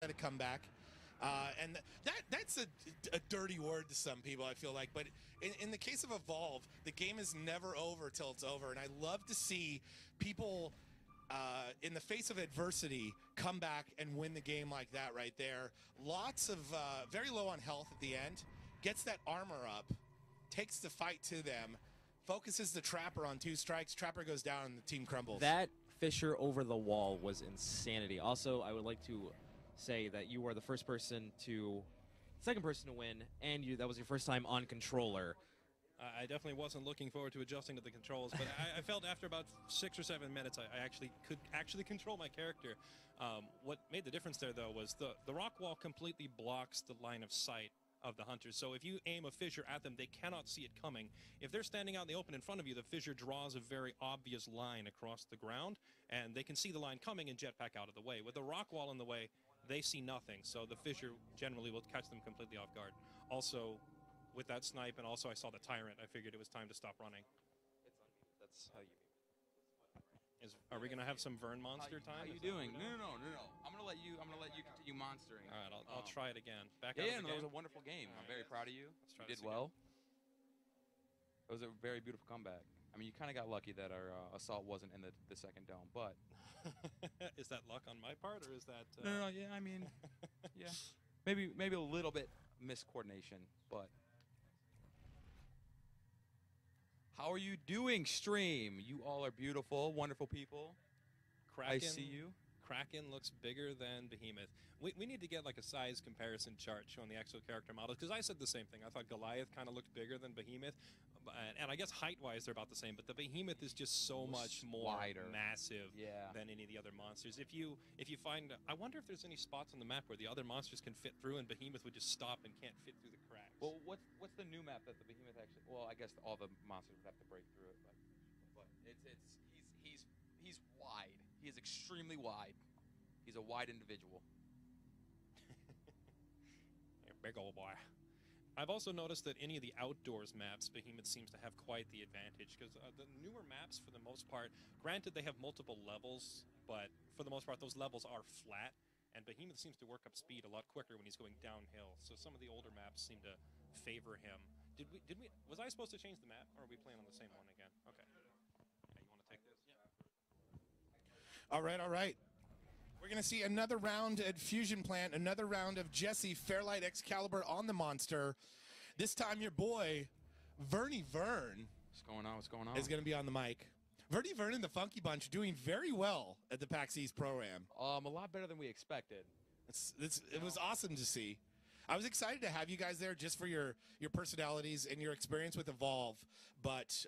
the comeback. And that's a dirty word to some people, I feel like. But in the case of Evolve, the game is never over till it's over. And I love to see people in the face of adversity come back and win the game like that right there. Lots of very low on health at the end. Gets that armor up. Takes the fight to them. Focuses the Trapper on 2 strikes. Trapper goes down and the team crumbles. That Fisher over the wall was insanity. Also, I would like to say that you were the second person to win, and that was your first time on controller. I definitely wasn't looking forward to adjusting to the controls, but I felt after about 6 or 7 minutes I actually could control my character. What made the difference there, though, was the rock wall completely blocks the line of sight of the hunters. So if you aim a fissure at them, they cannot see it coming. If they're standing out in the open in front of you, the fissure draws a very obvious line across the ground, and they can see the line coming and jetpack out of the way. With the rock wall in the way, they see nothing, so the fissure generally will catch them completely off guard. Also, with that snipe, and also I saw the Tyrant, I figured it was time to stop running. It's unmuted. That's how you Are we gonna have some Vern monster time? How you doing? No. I'm gonna let you continue monstering. All right, I'll try it again. Back yeah, out of the that game. was a wonderful game. I'm very proud of you. You did this well. It was a very beautiful comeback. I mean, you kind of got lucky that our assault wasn't in the second dome, but is that luck on my part, or is that? No. Yeah, I mean, yeah, maybe a little bit miscoordination, but. How are you doing, stream? You all are beautiful, wonderful people. Kraken, I see you. Kraken looks bigger than Behemoth. We need to get like a size comparison chart showing the actual character models, because I said the same thing. I thought Goliath kind of looked bigger than Behemoth, and I guess height-wise they're about the same, but the Behemoth is just so much more wider, massive than any of the other monsters. If you find, I wonder if there's any spots on the map where the other monsters can fit through and Behemoth would just stop and can't fit through the cracks. Well, what's the new map that the Behemoth actually? Well, I guess all the monsters would have to break through it, but he's wide. He is extremely wide. He's a wide individual. You're a big old boy. I've also noticed that any of the outdoors maps, Behemoth seems to have quite the advantage, because the newer maps, for the most part, granted they have multiple levels, but for the most part those levels are flat, and Behemoth seems to work up speed a lot quicker when he's going downhill. So some of the older maps seem to favor him. Was I supposed to change the map, or are we playing on the same one again? Okay. Yeah, you want to take this? Yeah. All right. We're going to see another round at Fusion Plant, another round of Jesse Fairlight Excalibur on the monster. This time your boy, Vern. What's going on? Is going to be on the mic. Vern and the Funky Bunch doing very well at the PAX East Pro-Am. A lot better than we expected. It was awesome to see. I was excited to have you guys there just for your personalities and your experience with Evolve, but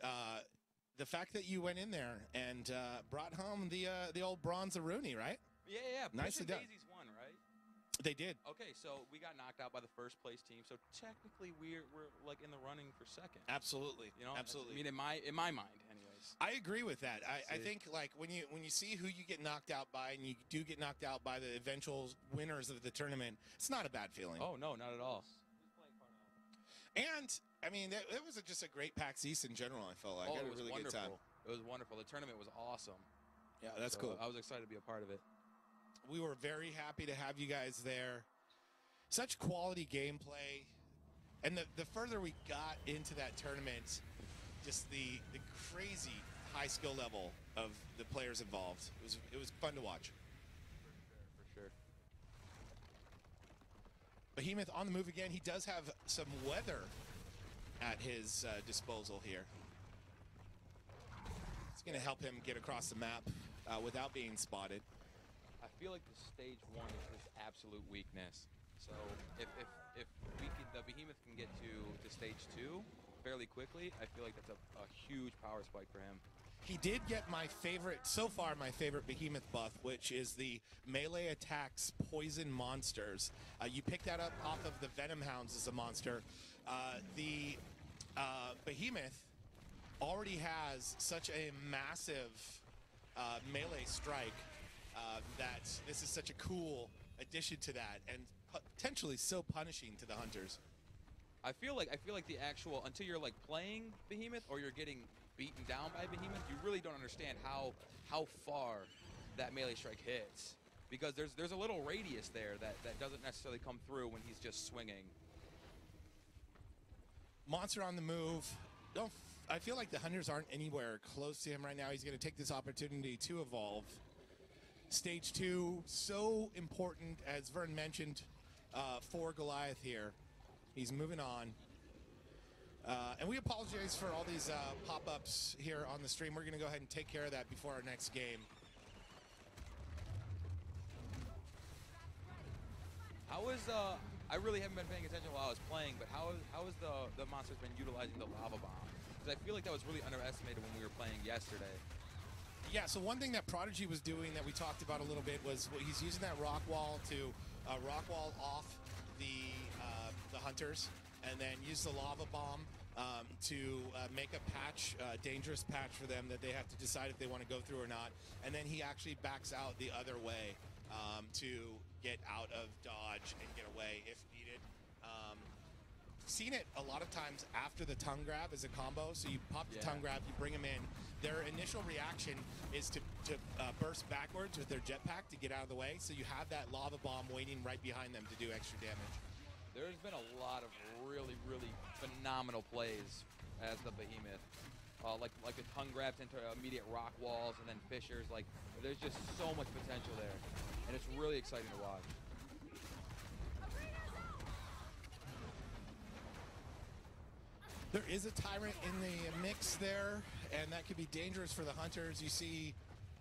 the fact that you went in there and brought home the old Bronze-a-Rooney, right? Yeah. Nicely done. Daisies won, right? They did. Okay, so we got knocked out by the first place team, so technically we're like in the running for second. Absolutely. You know, absolutely. I mean, in my mind, anyways. I agree with that. I think like when you see who you get knocked out by, and you do get knocked out by the eventual winners of the tournament, it's not a bad feeling. Oh no, not at all. And I mean, it was just a great PAX East in general. I felt like I had a really good time. It was wonderful. The tournament was awesome. Yeah, that's cool. I was excited to be a part of it. We were very happy to have you guys there. Such quality gameplay. And the further we got into that tournament, just the crazy high skill level of the players involved. It was fun to watch. For sure. Behemoth on the move again. He does have some weather at his disposal here. It's going to help him get across the map without being spotted. I feel like the stage 1 is his absolute weakness. So if the Behemoth can get to stage 2 fairly quickly, I feel like that's a huge power spike for him. He did get my favorite Behemoth buff, which is the melee attacks poison monsters. You pick that up off of the Venom Hounds as a monster. The Behemoth already has such a massive melee strike that this is such a cool addition to that, and potentially so punishing to the hunters. I feel like the actual, until you're like playing Behemoth or you're getting beaten down by Behemoth, you really don't understand how far that melee strike hits. because there's a little radius there that doesn't necessarily come through when he's just swinging. Monster on the move. I feel like the Hunters aren't anywhere close to him right now. He's going to take this opportunity to evolve. Stage 2, so important, as Vern mentioned, for Goliath here. He's moving on. And we apologize for all these pop-ups here on the stream. We're going to go ahead and take care of that before our next game. How is I really haven't been paying attention while I was playing, but how has the monsters been utilizing the lava bomb? Because I feel like that was really underestimated when we were playing yesterday. Yeah, so one thing that Prodigy was doing that we talked about a little bit was he's using that rock wall to rock wall off the Hunters, and then use the lava bomb to make a patch, dangerous patch for them that they have to decide if they want to go through or not. And then he actually backs out the other way to get out of dodge and get away if needed. Seen it a lot of times after the tongue grab as a combo. So you pop the tongue grab, you bring them in. Their initial reaction is to burst backwards with their jetpack to get out of the way. So you have that lava bomb waiting right behind them to do extra damage. There's been a lot of really, really phenomenal plays as the Behemoth. Like the tongue grabs into immediate rock walls and then fissures. Like, there's just so much potential there. And it's really exciting to watch. There is a Tyrant in the mix there, and that could be dangerous for the Hunters. You see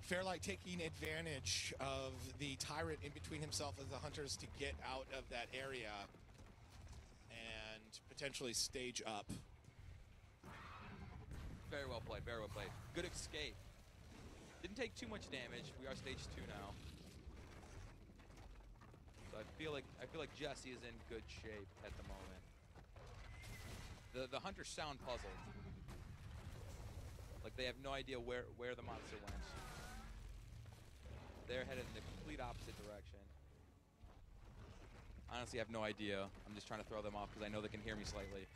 Fairlight taking advantage of the Tyrant in between himself and the Hunters to get out of that area and potentially stage up. Very well played, very well played. Good escape. Didn't take too much damage. We are stage 2 now. So I feel like Jesse is in good shape at the moment. The Hunters sound puzzled. Like they have no idea where the monster went. They're headed in the complete opposite direction. Honestly, I have no idea. I'm just trying to throw them off because I know they can hear me slightly.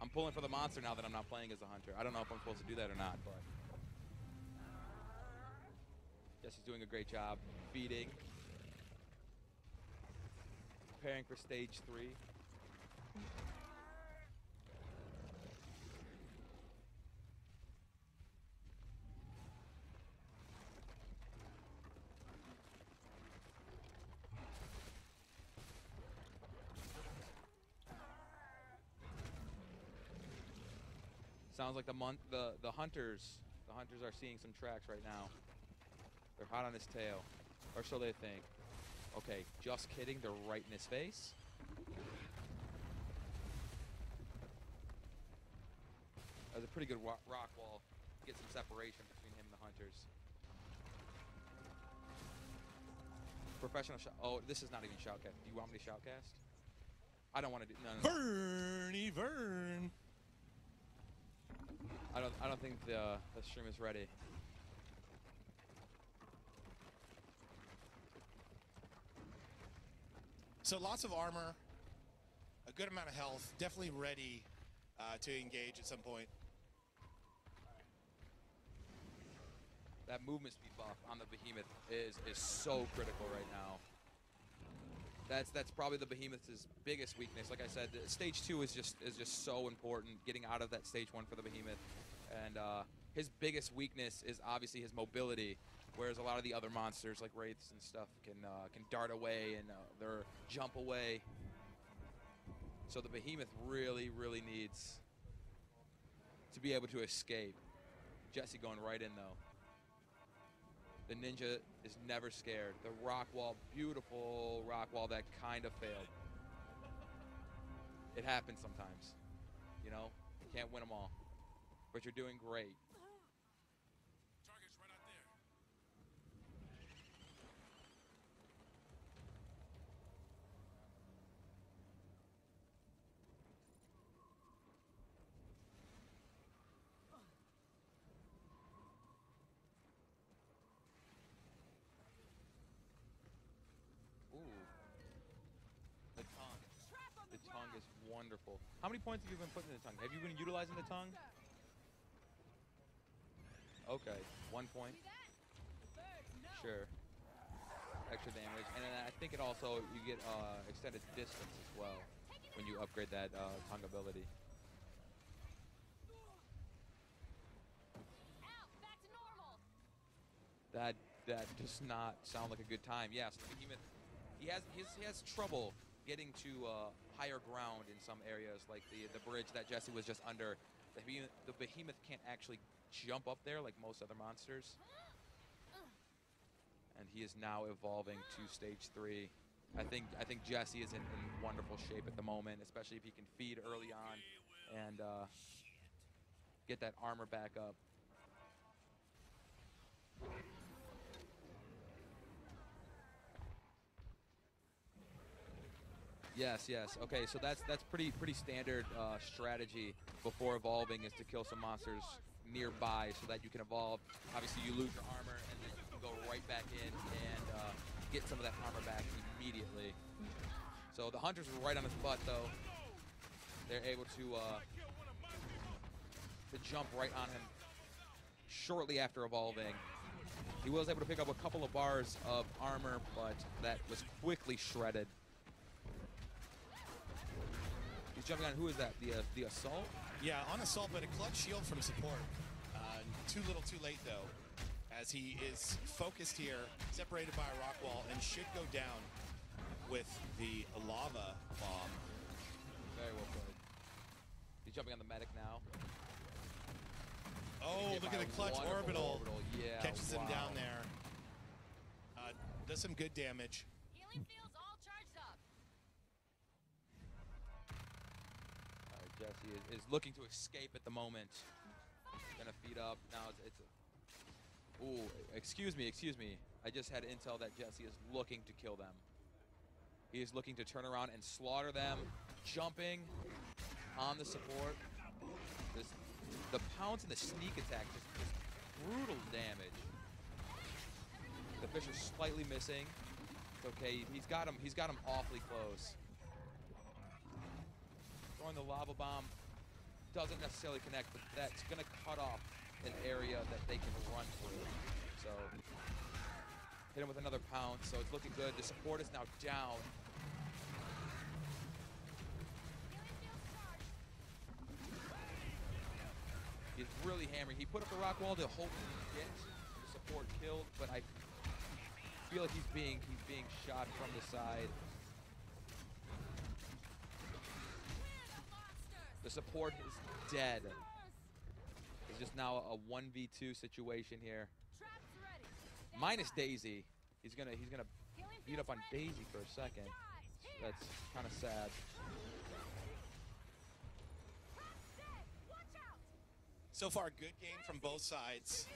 I'm pulling for the monster now that I'm not playing as a Hunter. I don't know if I'm supposed to do that or not, but Jesse's doing a great job feeding. Preparing for stage 3. Sounds like the hunters are seeing some tracks right now. They're hot on his tail, or so they think. Okay, just kidding. They're right in his face. That's a pretty good rock wall to get some separation between him and the hunters. Professional shot. Oh, this is not even shoutcast. Do you want me to shoutcast? I don't want to do. No. Bernie Vern. I don't think the stream is ready. So lots of armor, a good amount of health, definitely ready to engage at some point. That movement speed buff on the Behemoth is so critical right now. That's probably the Behemoth's biggest weakness. Like I said, stage 2 is just so important. Getting out of that stage 1 for the Behemoth, and his biggest weakness is obviously his mobility. Whereas a lot of the other monsters like wraiths and stuff can dart away and they're jump away. So the Behemoth really needs to be able to escape. Jesse going right in though. The ninja is never scared. The rock wall, beautiful rock wall that kind of failed. It happens sometimes. You know, you can't win them all. But you're doing great. Target's right out there. Ooh. The tongue. The tongue is wonderful. How many points have you been putting in the tongue? Have you been utilizing the tongue? Okay, 1 point. Sure. extra damage, and then I think it also you get extended distance as well when you upgrade that tongue ability. That does not sound like a good time. Yes, the Behemoth, he has trouble getting to higher ground in some areas, like the bridge that Jesse was just under. The Behemoth can't actually jump up there like most other monsters. And he is now evolving to stage 3. I think Jesse is in wonderful shape at the moment, especially if he can feed early on and get that armor back up. Yes. Okay, so that's pretty standard strategy before evolving, is to kill some monsters nearby so that you can evolve. Obviously, you lose your armor, and then you can go right back in and get some of that armor back immediately. So the hunters were right on his butt, though. They're able to jump right on him shortly after evolving. He was able to pick up a couple of bars of armor, but that was quickly shredded. He's jumping on, who is that? The Assault? Yeah, on Assault, but a clutch shield from support. Too little too late, though, as he is focused here, separated by a rock wall, and should go down with the lava bomb. Very well played. He's jumping on the medic now. Oh, look at the clutch orbital. Yeah, catches him down there. Does some good damage. Healing fields all charged up. Jesse is looking to escape at the moment. Gonna feed up. Now it's ooh, excuse me. I just had intel that Jesse is looking to kill them. He is looking to turn around and slaughter them. Jumping on the support. The pounce and the sneak attack, just brutal damage. The fish are slightly missing. It's okay. He's got him awfully close. Throwing the lava bomb doesn't necessarily connect, but that's going to cut off an area that they can run through. So hit him with another pounce. So it's looking good. The support is now down. He's really hammering. He put up the rock wall to hopefully get the support killed, but I feel like he's being shot from the side. The support is dead. It's just now a 1v2 situation here. Minus Daisy. He's gonna beat up on Daisy for a second. That's kind of sad. So far, good game from both sides.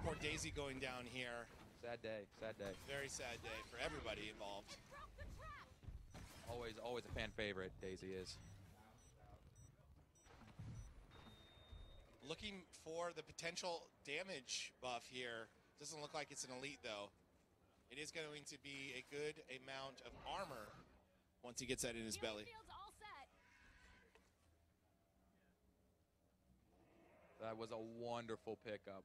Poor Daisy going down here. Sad day. Very sad day for everybody involved. Always a fan favorite, Daisy is. Looking for the potential damage buff here. Doesn't look like it's an elite, though. It is going to be a good amount of armor once he gets that in his belly. That was a wonderful pickup.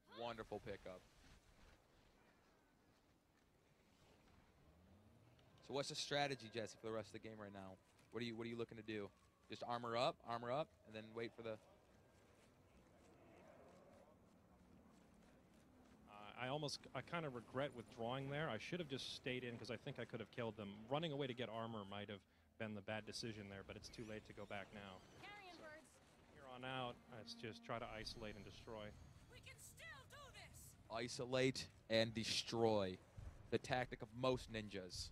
So what's the strategy, Jesse, for the rest of the game right now? What are you looking to do? Just armor up, and then wait for the... I kind of regret withdrawing there. I should have just stayed in because I think I could have killed them. Running away to get armor might have been the bad decision there, but it's too late to go back now. Carrion birds. Here on out, let's just try to isolate and destroy. We can still do this. Isolate and destroy. The tactic of most ninjas.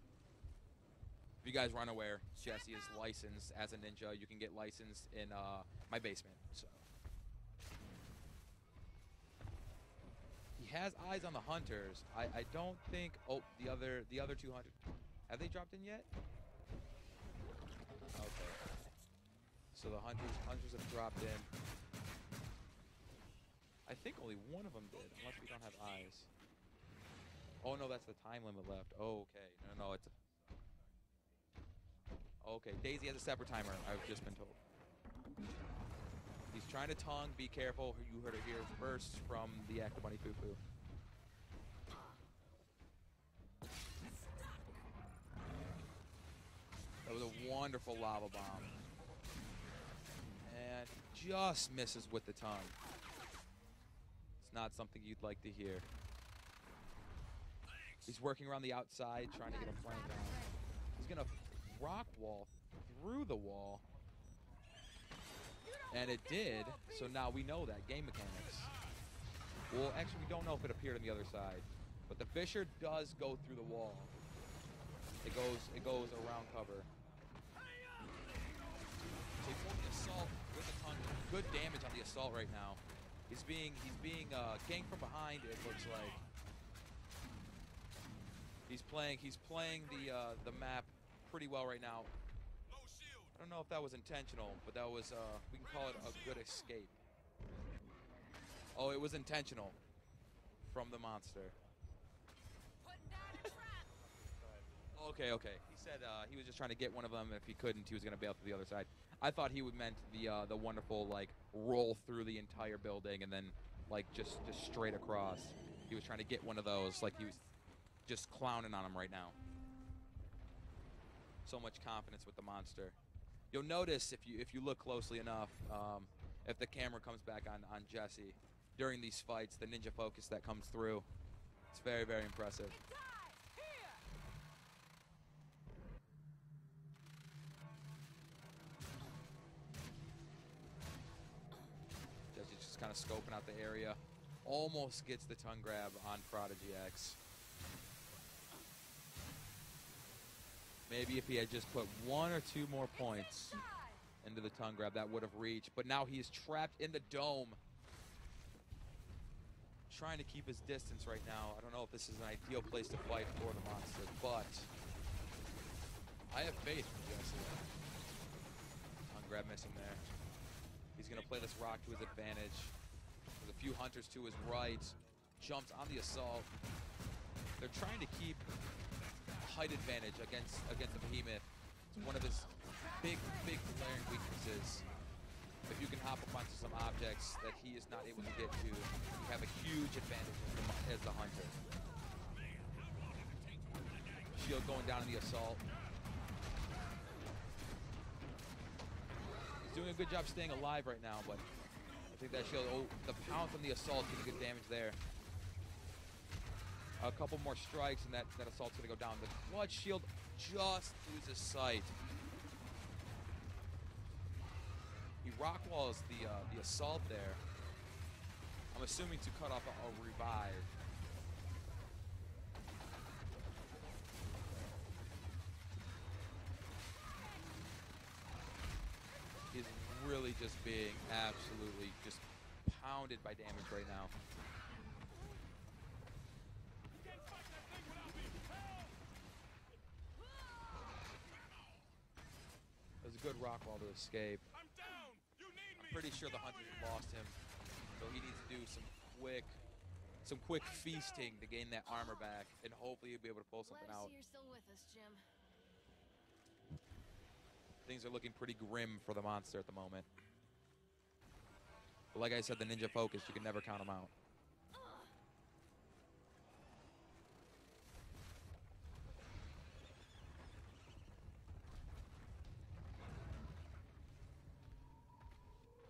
If you guys are unaware, Jesse is licensed as a ninja. You can get licensed in my basement. So he has eyes on the hunters. I don't think. Oh, the other two hunters. Have they dropped in yet? Okay. So the hunters have dropped in. I think only one of them did, unless we don't have eyes. Oh no, that's the time limit left. Oh, okay. No, it's. Okay, Daisy has a separate timer, I've just been told. He's trying to tongue, be careful. You heard it here first from the Active Bunny Foo Foo. wonderful lava bomb. And just misses with the tongue. It's not something you'd like to hear. He's working around the outside, trying to get a flank down. He's going to rock wall through the wall. And it did, so now we know that. Game mechanics. Well, actually, we don't know if it appeared on the other side. But the Fissure does go through the wall. It goes around cover. So he pulled the assault with the tongue. Good damage on the assault right now. He's being ganked from behind, it looks like. He's playing the map pretty well right now. I don't know if that was intentional, but that was we can call it a good escape. Oh, it was intentional from the monster. Okay. He said he was just trying to get one of them. If he couldn't, he was going to bail to the other side. I thought he would meant the wonderful like roll through the entire building and then like just straight across. He was trying to get one of those. Like he was just clowning on him right now. So much confidence with the monster. You'll notice if you look closely enough, if the camera comes back on Jesse during these fights, the ninja focus that comes through, it's very, very impressive. Jesse's just kind of scoping out the area. Almost gets the tongue grab on Prodigy X. Maybe if he had just put 1 or 2 more points into the tongue grab, that would have reached. But now he's trapped in the dome. Trying to keep his distance right now. I don't know if this is an ideal place to fight for the monster, but I have faith in Jesse. Tongue grab missing there. He's going to play this rock to his advantage. There's a few hunters to his right. Jumps on the assault. They're trying to keep height advantage against the Behemoth. It's one of his big glaring weaknesses. If you can hop up onto some objects that he is not able to get to, you have a huge advantage as the hunter. Shield going down in the assault. He's doing a good job staying alive right now, but I think that shield, the pound from the assault is getting good damage there. A couple more strikes and that assault's gonna go down. The clutch shield just loses sight. He rock walls the assault there. I'm assuming to cut off a revive. He's really just being absolutely just pounded by damage right now. It was a good rock wall to escape. I'm pretty sure the hunters lost him, so he needs to do some quick feasting to gain that armor back, and hopefully he'll be able to pull something out. You're still with us, Jim. Things are looking pretty grim for the monster at the moment. But like I said, the ninja focus, you can never count him out.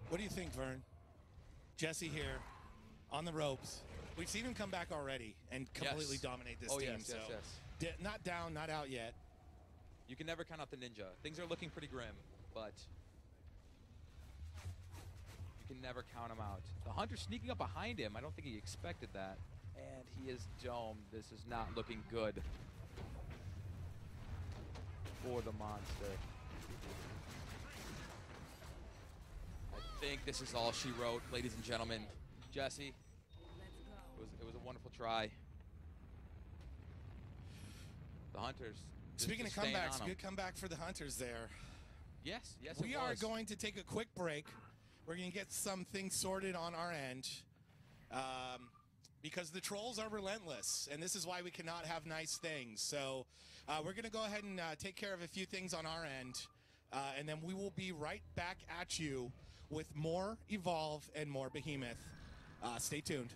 What do you think, Vern? Jesse here, on the ropes. We've seen him come back already and completely dominate this team. Yes. Not down, not out yet. You can never count out the ninja. Things are looking pretty grim, but you can never count him out. The hunter sneaking up behind him. I don't think he expected that. And he is domed. This is not looking good for the monster. I think this is all she wrote, ladies and gentlemen. Jesse, it was a wonderful try. The hunters. Speaking of comebacks, good comeback for the hunters there. Yes, we are going to take a quick break. We're going to get some things sorted on our end because the trolls are relentless, and this is why we cannot have nice things. So we're going to go ahead and take care of a few things on our end, and then we will be right back at you with more Evolve and more Behemoth. Stay tuned.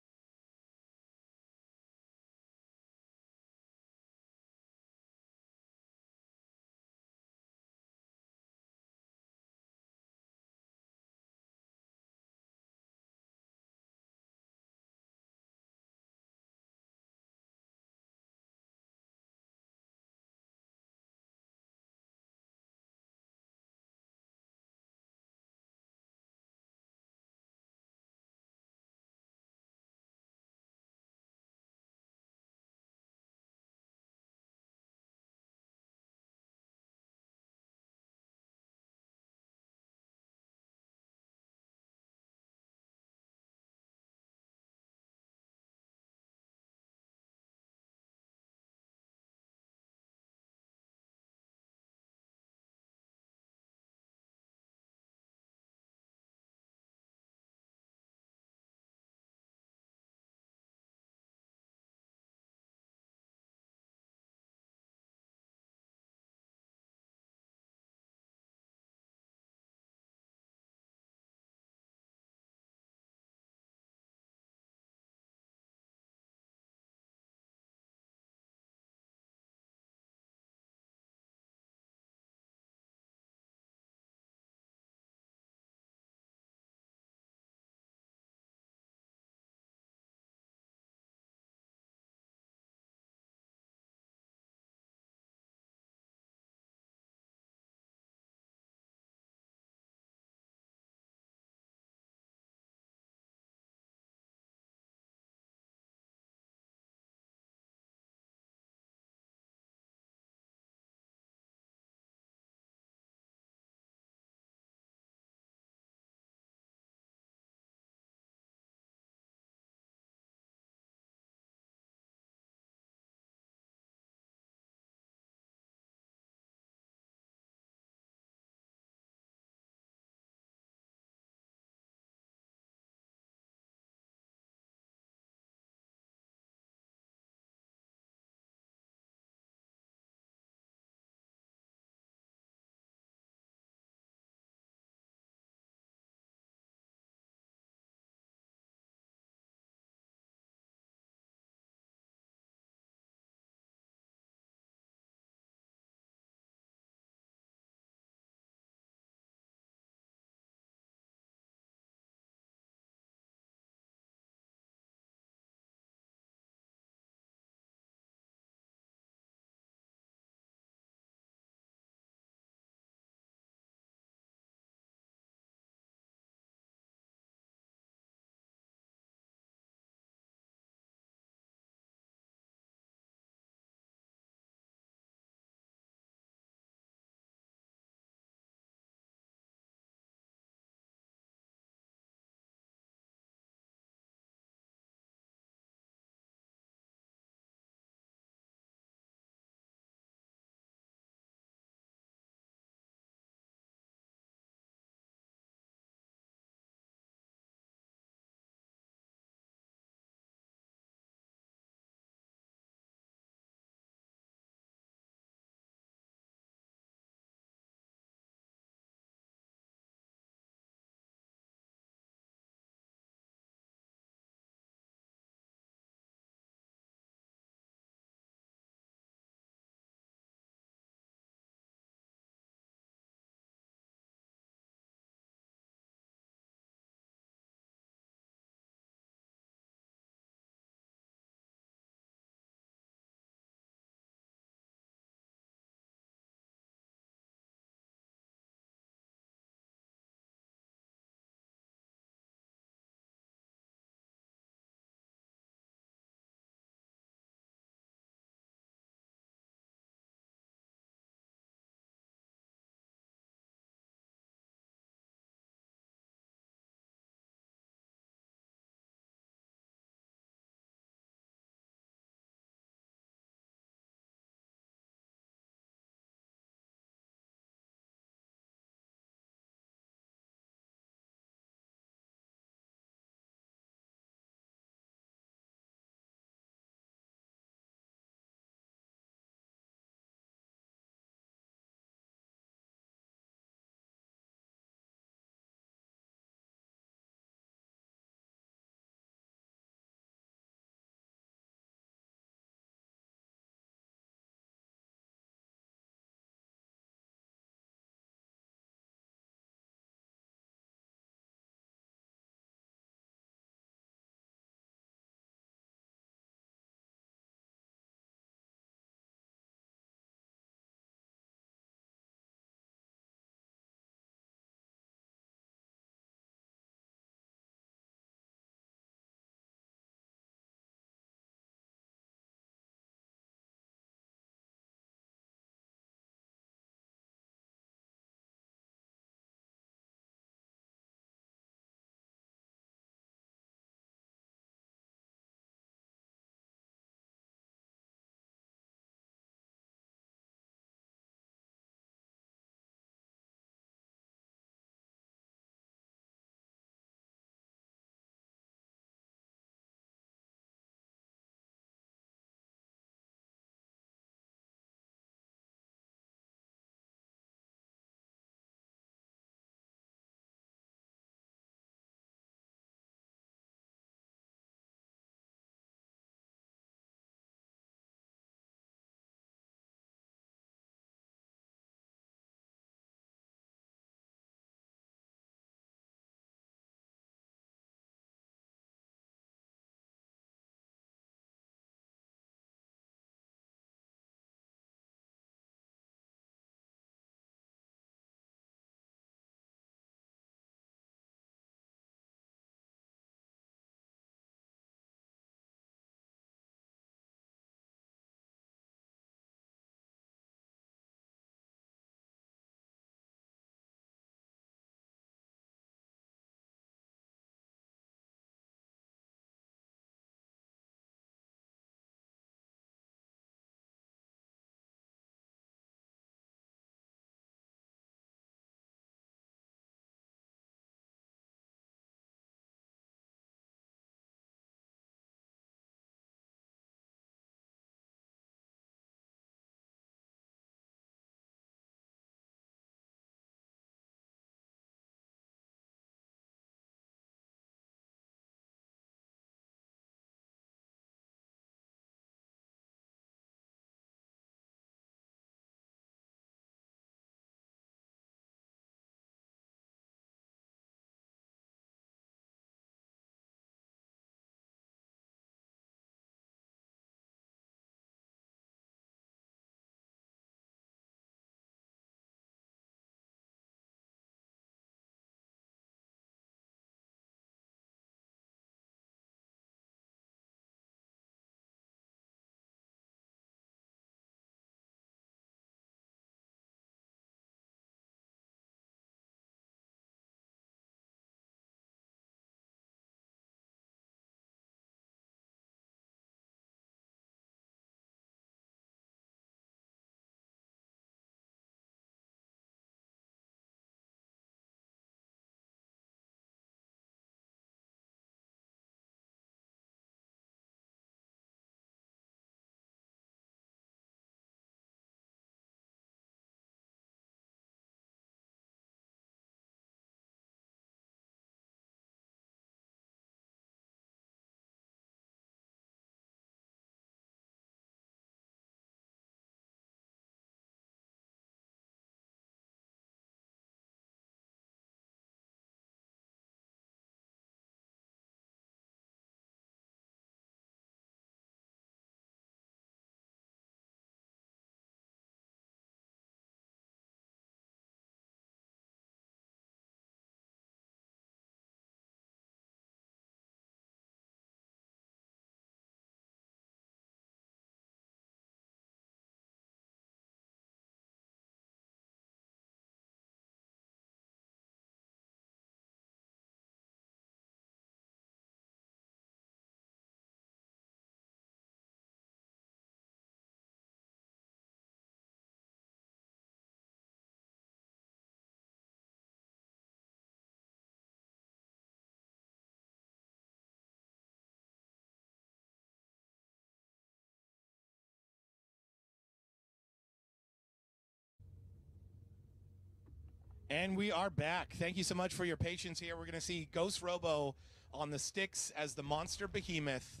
And we are back. Thank you so much for your patience here. We're going to see Ghost Robo on the sticks as the monster Behemoth,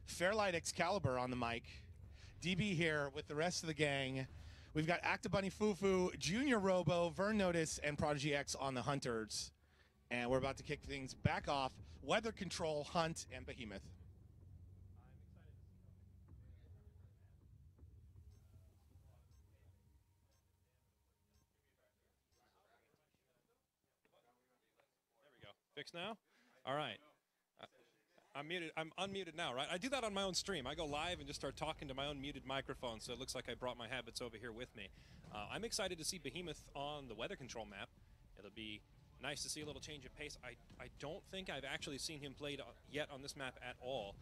Fairlight Excalibur on the mic, DB here with the rest of the gang. We've got Actabunny Fufu, Junior Robo, Vern Notice, and Prodigy X on the Hunters. And we're about to kick things back off. Weather Control, Hunt, and Behemoth. Fixed now? All right. I'm muted. I'm unmuted now, right? I do that on my own stream. I go live and just start talking to my own muted microphone, so it looks like I brought my habits over here with me. I'm excited to see Behemoth on the weather control map. It'll be nice to see a little change of pace. I don't think I've actually seen him played yet on this map at all.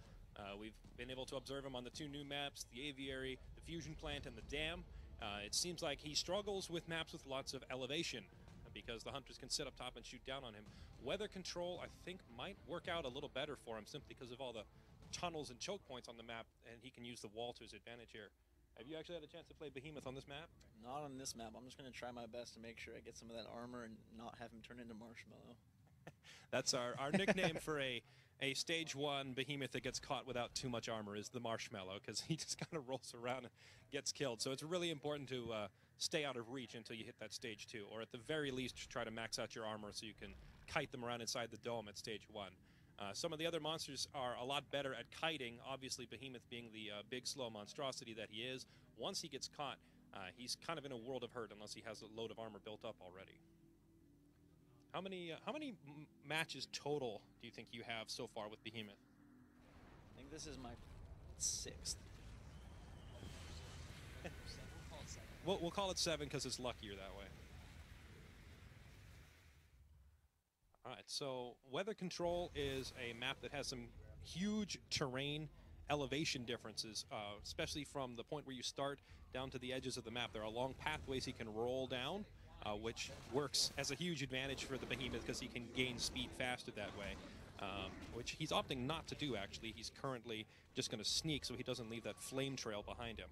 We've been able to observe him on the 2 new maps, the Aviary, the Fusion Plant, and the Dam. It seems like he struggles with maps with lots of elevation, because the Hunters can sit up top and shoot down on him. Weather control, I think, might work out a little better for him simply because of all the tunnels and choke points on the map, and he can use the wall to his advantage here. Have you actually had a chance to play Behemoth on this map? Not on this map. I'm just going to try my best to make sure I get some of that armor and not have him turn into Marshmallow. That's our nickname for a stage 1 Behemoth that gets caught without too much armor is the Marshmallow, because he just kind of rolls around and gets killed. So it's really important to stay out of reach until you hit that stage 2, or at the very least try to max out your armor so you can kite them around inside the dome at stage 1. Some of the other monsters are a lot better at kiting, obviously Behemoth being the big slow monstrosity that he is. Once he gets caught, he's kind of in a world of hurt unless he has a load of armor built up already. How many matches total do you think you have so far with Behemoth? I think this is my 6th. We'll call it 7 because it's luckier that way. All right, so Weather Control is a map that has some huge terrain elevation differences, especially from the point where you start down to the edges of the map. There are long pathways he can roll down, which works as a huge advantage for the Behemoth because he can gain speed faster that way, which he's opting not to do, actually. He's currently just going to sneak so he doesn't leave that flame trail behind him.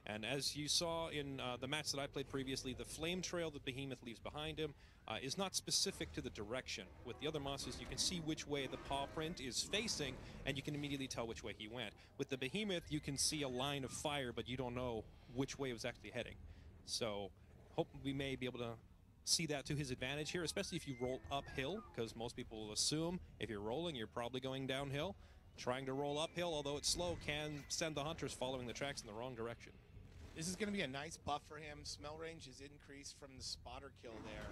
And as you saw in the match that I played previously, the flame trail that Behemoth leaves behind him is not specific to the direction. With the other monsters, you can see which way the paw print is facing, and you can immediately tell which way he went. With the Behemoth, you can see a line of fire, but you don't know which way it was actually heading. So, hope we may be able to see that to his advantage here, especially if you roll uphill, because most people will assume if you're rolling, you're probably going downhill. Trying to roll uphill, although it's slow, can send the Hunters following the tracks in the wrong direction. This is going to be a nice buff for him. Smell range is increased from the spotter kill there.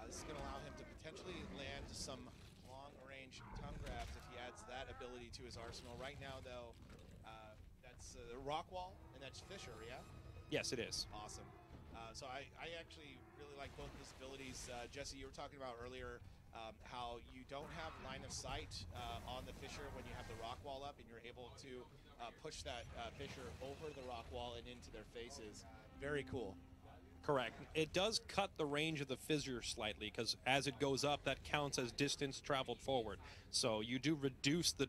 This is going to allow him to potentially land some long-range tongue grabs if he adds that ability to his arsenal. Right now, though, that's the rock wall, and that's Fisher, yeah? Yes, it is. Awesome. So I actually really like both of his abilities. Jesse, you were talking about earlier how you don't have line of sight on the Fisher when you have the rock wall up, and you're able to push that Fisher over the rock wall and into their faces. Very cool. Correct. It does cut the range of the fissure slightly, because as it goes up, that counts as distance traveled forward. So you do reduce the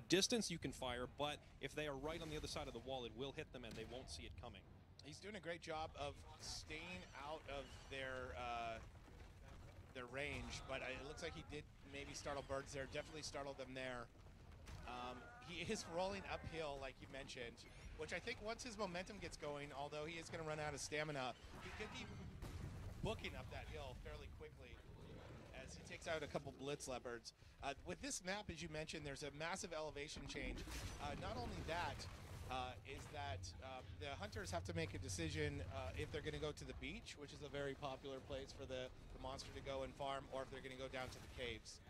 distance you can fire, but if they are right on the other side of the wall, it will hit them and they won't see it coming. He's doing a great job of staying out of their range, but it looks like he did maybe startle birds there. Definitely startled them there. He is rolling uphill, like you mentioned, which I think once his momentum gets going, although he is going to run out of stamina, he could be booking up that hill fairly quickly as he takes out a couple blitz leopards. With this map, as you mentioned, there's a massive elevation change. Not only that, is that the Hunters have to make a decision if they're going to go to the beach, which is a very popular place for the monster to go and farm, or if they're going to go down to the caves.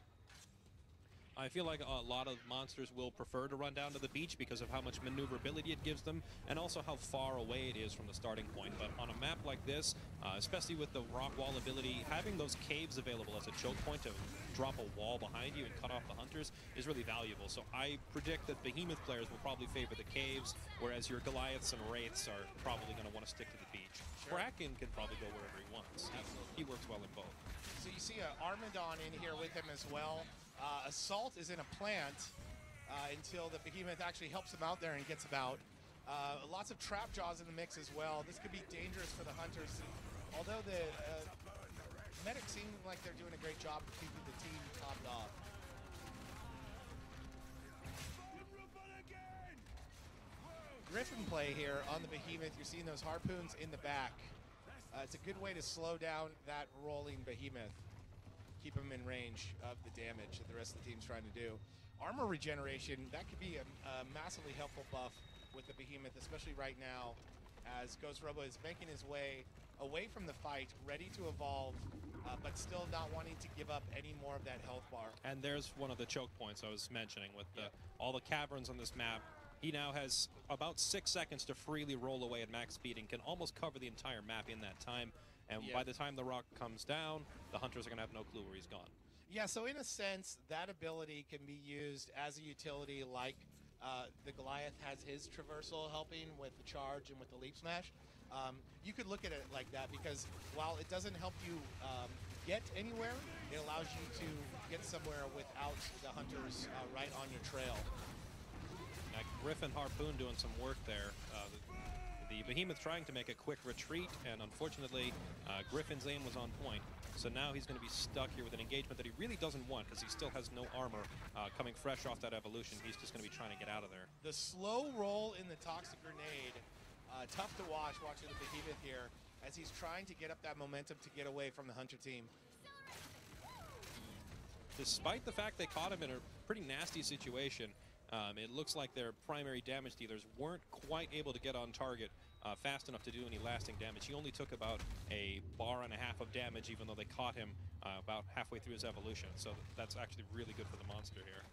I feel like a lot of monsters will prefer to run down to the beach because of how much maneuverability it gives them, and also how far away it is from the starting point. But on a map like this, especially with the rock wall ability, having those caves available as a choke point to drop a wall behind you and cut off the Hunters is really valuable. So I predict that Behemoth players will probably favor the caves, whereas your Goliaths and Wraiths are probably going to want to stick to the beach. Sure. Kraken can probably go wherever he wants. He works well in both. So you see Armadon in here with him as well. Assault is in a plant until the Behemoth actually helps him out there and gets him out. Lots of trap jaws in the mix as well. This could be dangerous for the Hunters. Although the medics seem like they're doing a great job of keeping the team topped off. Griffin play here on the Behemoth. You're seeing those harpoons in the back. It's a good way to slow down that rolling Behemoth. Keep them in range of the damage that the rest of the team's trying to do. Armor regeneration, that could be a massively helpful buff with the Behemoth, especially right now as Ghost Robo is making his way away from the fight, ready to evolve, but still not wanting to give up any more of that health bar. And there's one of the choke points I was mentioning with all the caverns on this map. He now has about 6 seconds to freely roll away at max speed and can almost cover the entire map in that time. And by the time the rock comes down, the hunters are going to have no clue where he's gone. Yeah, so in a sense, that ability can be used as a utility like the Goliath has his traversal helping with the charge and with the leap smash. You could look at it like that because while it doesn't help you get anywhere, it allows you to get somewhere without the hunters right on your trail. Now, Griffin Harpoon doing some work there. The Behemoth trying to make a quick retreat, and unfortunately, Griffin's aim was on point. So now he's going to be stuck here with an engagement that he really doesn't want because he still has no armor coming fresh off that evolution. He's just going to be trying to get out of there. The slow roll in the Toxic Grenade, tough to watch watching the Behemoth here as he's trying to get up that momentum to get away from the Hunter team. Despite the fact they caught him in a pretty nasty situation, it looks like their primary damage dealers weren't quite able to get on target fast enough to do any lasting damage. He only took about a bar and a half of damage, even though they caught him about halfway through his evolution. So that's actually really good for the monster here.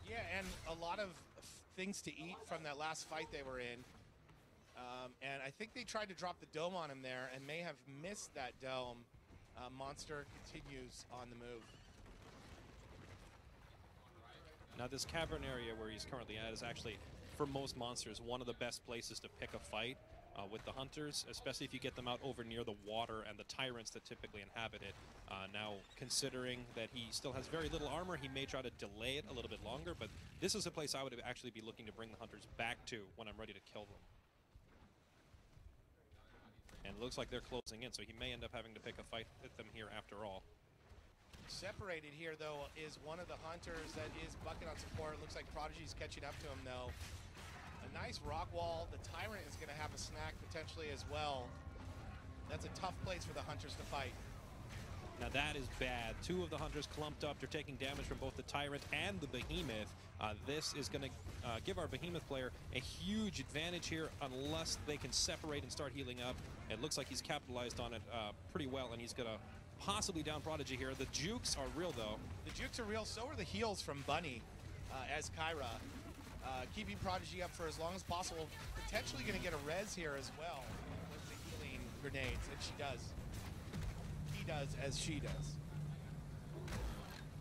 Yeah, and a lot of things to eat from that last fight they were in. And I think they tried to drop the dome on him there and may have missed that dome. Monster continues on the move. Now this cavern area where he's currently at is actually, for most monsters, one of the best places to pick a fight with the hunters, especially if you get them out over near the water and the tyrants that typically inhabit it. Now, considering that he still has very little armor, he may try to delay it a little bit longer, but this is a place I would actually be looking to bring the hunters back to when I'm ready to kill them. And it looks like they're closing in, so he may end up having to pick a fight with them here after all. Separated here, though, is one of the hunters that is bucking on support. It looks like Prodigy's catching up to him, though. A nice rock wall. The Tyrant is going to have a snack potentially as well. That's a tough place for the hunters to fight. Now that is bad. Two of the hunters clumped up. They're taking damage from both the Tyrant and the Behemoth. This is going to give our Behemoth player a huge advantage here unless they can separate and start healing up. It looks like he's capitalized on it pretty well, and he's going to possibly down Prodigy here. The jukes are real, though. The jukes are real. So are the heals from Bunny as Kyra. Keeping Prodigy up for as long as possible. Potentially going to get a res here as well with the healing grenades, and she does. He does as she does.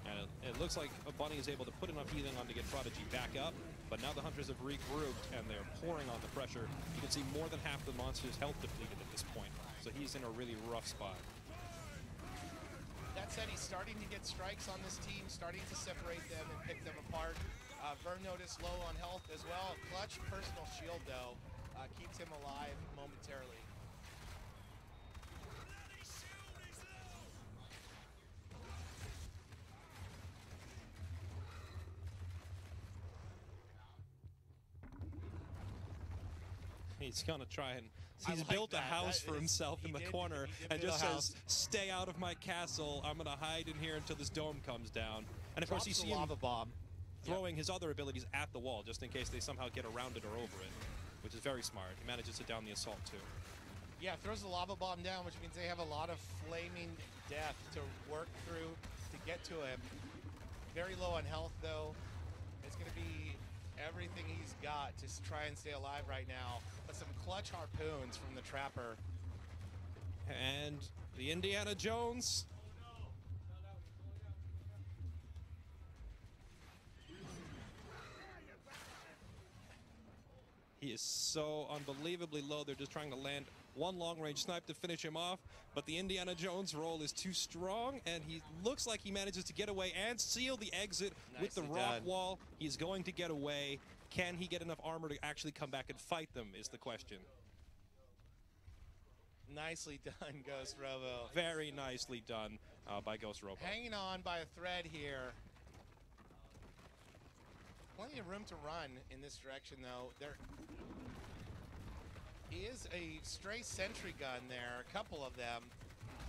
And it looks like Bunny is able to put enough healing on to get Prodigy back up, but now the hunters have regrouped and they're pouring on the pressure. You can see more than half the monster's health depleted at this point, so he's in a really rough spot. That said, he's starting to get strikes on this team, starting to separate them and pick them apart. Burn Notice low on health as well. A clutch personal shield, though, keeps him alive momentarily. He's going to try and... He's like built a that. house for himself in the corner and just says, house. stay out of my castle. I'm going to hide in here until this dome comes down. And of course, you see him lava bomb. throwing his other abilities at the wall just in case they somehow get around it or over it, which is very smart. He manages to down the assault, too. Yeah, throws the lava bomb down, which means they have a lot of flaming death to work through to get to him. Very low on health, though. It's going to be everything he's got to try and stay alive right now. But some clutch harpoons from the Trapper. And the Indiana Jones. He is so unbelievably low. They're just trying to land one long-range snipe to finish him off, but the Indiana Jones roll is too strong, and he looks like he manages to get away and seal the exit with the rock wall. He's going to get away. Can he get enough armor to actually come back and fight them is the question. Nicely done, Ghost Robo. Very nicely done by Ghost Robo. Hanging on by a thread here. Plenty of room to run in this direction, though. There is a stray sentry gun there, a couple of them.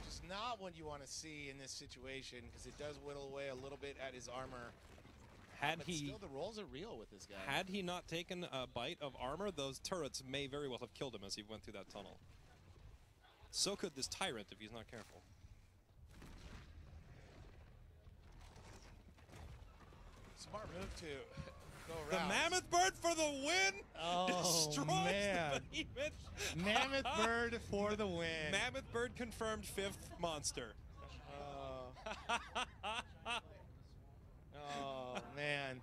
Just not what you want to see in this situation, because it does whittle away a little bit at his armor. Had But he still, the rolls are real with this guy. had he not taken a bite of armor, those turrets may very well have killed him as he went through that tunnel. So could this tyrant if he's not careful. Smart move to go The around. Mammoth Bird for the win! Oh, Destroys man. the Behemoth. Mammoth Bird for the win. Mammoth Bird confirmed 5th monster. Oh, man.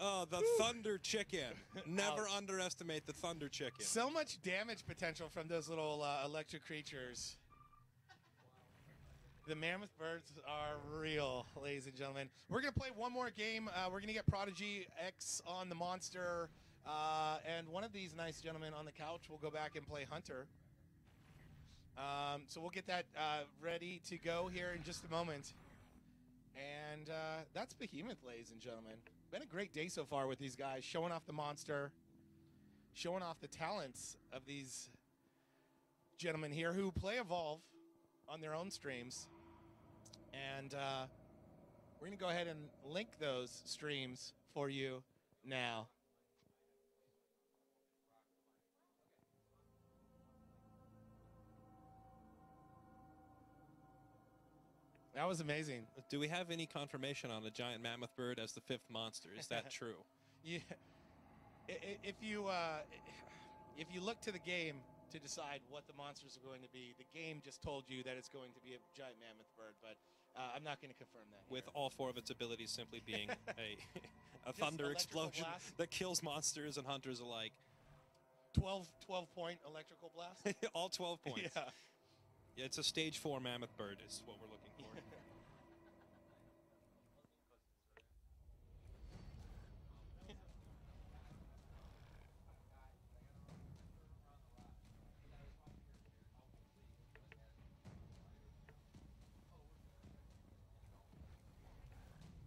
Oh, the Thunder Chicken. Never underestimate the Thunder Chicken. So much damage potential from those little electric creatures. The Mammoth Birds are real, ladies and gentlemen. We're going to play one more game. We're going to get Prodigy X on the monster. And one of these nice gentlemen on the couch will go back and play Hunter. So we'll get that ready to go here in just a moment. And that's Behemoth, ladies and gentlemen. Been a great day so far with these guys, showing off the monster, showing off the talents of these gentlemen here who play Evolve on their own streams. And we're going to go ahead and link those streams for you now. That was amazing. Do we have any confirmation on a giant mammoth bird as the 5th monster? Is that true? Yeah. If you look to the game to decide what the monsters are going to be, the game just told you that it's going to be a giant mammoth bird, but I'm not going to confirm that here. With all 4 of its abilities simply being a thunder electrical explosion blast? that kills monsters and hunters alike. 12-point electrical blast? All 12 points. Yeah. Yeah, it's a stage 4 mammoth bird is what we're looking for.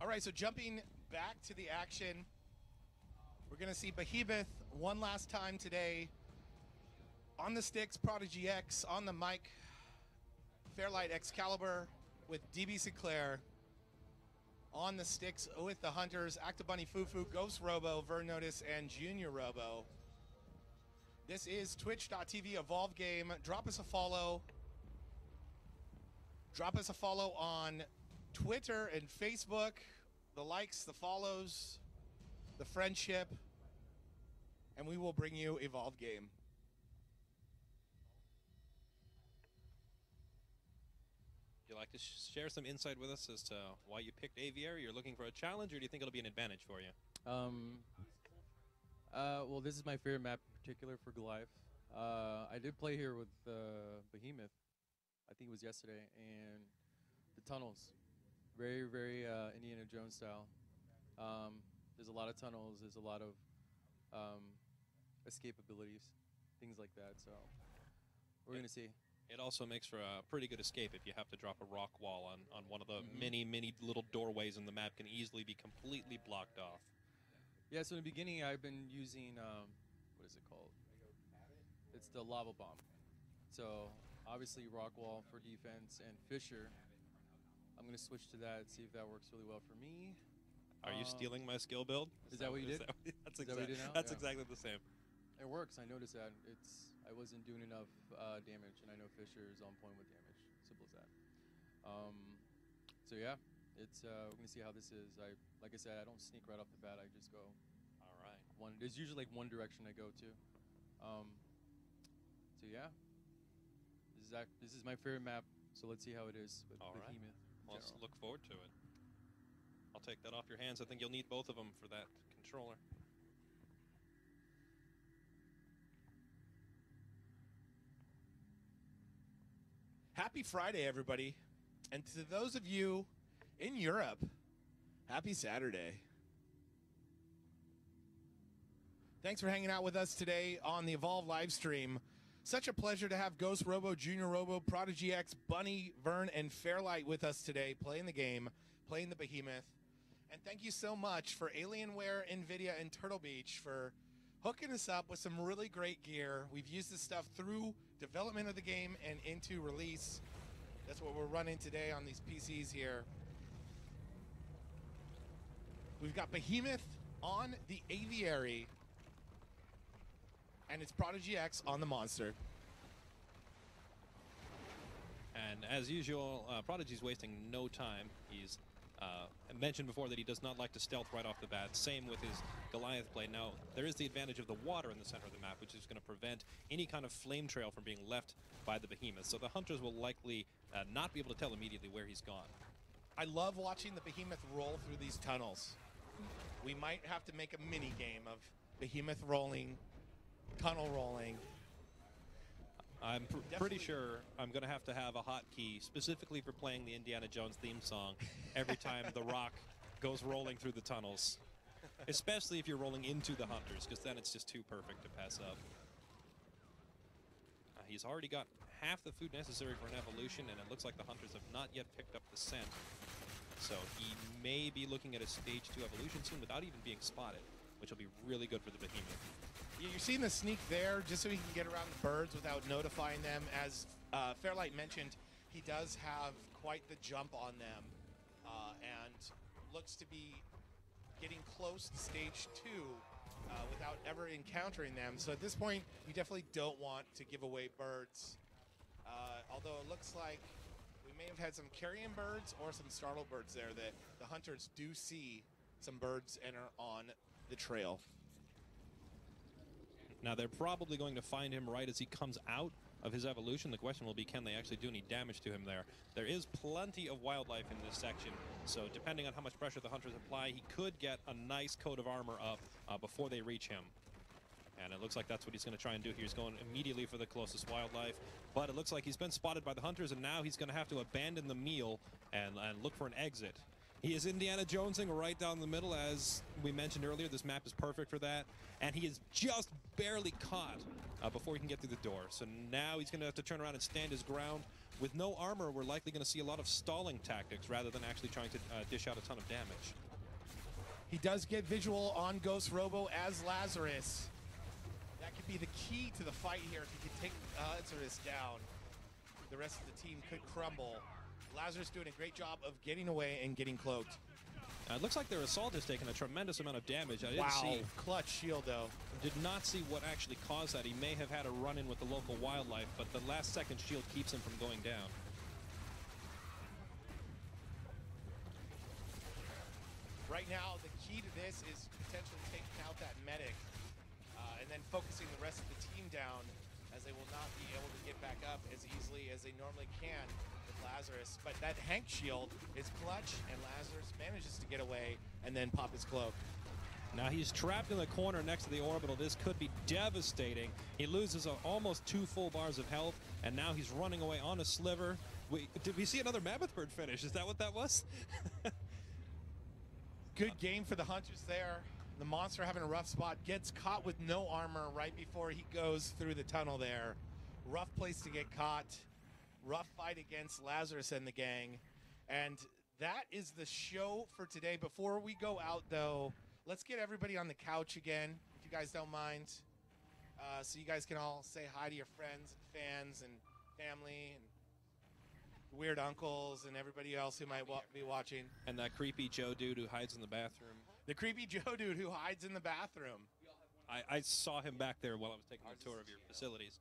All right, so jumping back to the action, we're going to see Behemoth one last time today. On the sticks, Prodigy X. On the mic, Fairlight Excalibur with DB Sinclair. On the sticks with the Hunters, Actabunny Fufu, Ghost Robo, Vernotis, and Junior Robo. This is twitch.tv Evolve Game. Drop us a follow. Drop us a follow on Twitter and Facebook. The likes, the follows, the friendship, and we will bring you Evolve Game. Would you like to share some insight with us as to why you picked Aviary? You're looking for a challenge, or do you think it'll be an advantage for you? Well, this is my favorite map in particular for Goliath. I did play here with Behemoth, I think it was yesterday, and the tunnels, very, very Indiana Jones style. There's a lot of tunnels, there's a lot of escape abilities, things like that, so we're going to see. It also makes for a pretty good escape if you have to drop a rock wall on one of the many, many little doorways in the map can easily be completely blocked off. Yeah, so in the beginning I've been using, what is it called? It's the lava bomb. So obviously rock wall for defense and Fisher. I'm going to switch to that, see if that works really well for me. Are you stealing my skill build? Is that what you did? That's Is that what you did now? That's Yeah. exactly the same. It works. I noticed that. I wasn't doing enough damage, and I know Fisher is on point with damage. Simple as that. So yeah, it's we're gonna see how this is. Like I said, I don't sneak right off the bat. I just go. All right. There's usually like one direction I go to. So yeah, this is my favorite map. So let's see how it is with All right. Behemoth. Well, let's look forward to it. I'll take that off your hands. I think you'll need both of them for that controller. Happy Friday, everybody. And to those of you in Europe, happy Saturday. Thanks for hanging out with us today on the Evolve live stream. Such a pleasure to have Ghost Robo, Junior Robo, Prodigy X, Bunny, Vern, and Fairlight with us today, playing the game, playing the Behemoth. And thank you so much for Alienware, NVIDIA, and Turtle Beach for hooking us up with some really great gear. We've used this stuff through development of the game and into release. That's what we're running today on these PCs here. We've got Behemoth on the Aviary, and it's Prodigy X on the Monster. And as usual, Prodigy's wasting no time. He's mentioned before that he does not like to stealth right off the bat. Same with his Goliath play. Now, there is the advantage of the water in the center of the map, which is going to prevent any kind of flame trail from being left by the Behemoth. So the hunters will likely not be able to tell immediately where he's gone. I love watching the Behemoth roll through these tunnels. We might have to make a mini game of Behemoth rolling, tunnel rolling. I'm pretty sure I'm going to have a hotkey specifically for playing the Indiana Jones theme song every time the rock goes rolling through the tunnels. Especially if you're rolling into the hunters, because then it's just too perfect to pass up. He's already got half the food necessary for an evolution, and it looks like the hunters have not yet picked up the scent. So he may be looking at a stage 2 evolution soon without even being spotted, which will be really good for the Behemoth. You're seeing the sneak there just so he can get around the birds without notifying them. As Fairlight mentioned, he does have quite the jump on them and looks to be getting close to stage 2 without ever encountering them. So at this point, you definitely don't want to give away birds. Although it looks like we may have had some carrion birds or some startled birds there that the hunters do see some birds enter on the trail. Now, they're probably going to find him right as he comes out of his evolution. The question will be, can they actually do any damage to him there? There is plenty of wildlife in this section, so depending on how much pressure the hunters apply, he could get a nice coat of armor up before they reach him. And it looks like that's what he's going to try and do here. He's going immediately for the closest wildlife, but it looks like he's been spotted by the hunters, and now he's going to have to abandon the meal and look for an exit. He is Indiana Jonesing right down the middle, as we mentioned earlier. This map is perfect for that. And he is just barely caught before he can get through the door. So now he's going to have to turn around and stand his ground. With no armor, we're likely going to see a lot of stalling tactics rather than actually trying to dish out a ton of damage. He does get visual on Ghost Robo as Lazarus. That could be the key to the fight here. If he can take Lazarus down, the rest of the team could crumble. Lazarus doing a great job of getting away and getting cloaked. It looks like their assault has taken a tremendous amount of damage. I didn't see. Clutch shield though. Did not see what actually caused that. He may have had a run-in with the local wildlife, but the last second shield keeps him from going down. Right now, the key to this is potentially taking out that medic and then focusing the rest of the team down, as they will not be able to get back up as easily as they normally can with Lazarus. But that Hank shield is clutch, and Lazarus manages to get away and then pop his cloak. Now he's trapped in the corner next to the orbital. This could be devastating. He loses almost 2 full bars of health, and now he's running away on a sliver. Did we see another Mammoth Bird finish? Is that what that was? Good game for the hunters there. The monster having a rough spot, gets caught with no armor right before he goes through the tunnel there. Rough place to get caught. Rough fight against Lazarus and the gang. And that is the show for today. Before we go out, though, let's get everybody on the couch again, if you guys don't mind. So you guys can all say hi to your friends and fans and family and weird uncles and everybody else who might be watching. And that creepy Joe dude who hides in the bathroom. The creepy Joe dude who hides in the bathroom. I saw him back there while I was taking a tour of your facilities.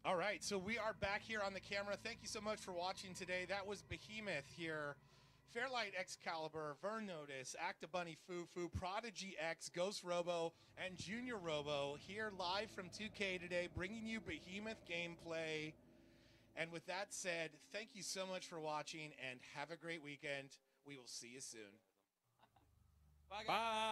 All right, so we are back here on the camera. Thank you so much for watching today. That was Behemoth here. Fairlight Excalibur, Vern Notice, Acta Bunny Foo, Prodigy X, Ghost Robo, and Junior Robo here live from 2K today, bringing you Behemoth gameplay. And with that said, thank you so much for watching, and have a great weekend. We will see you soon. Bye, guys. Bye.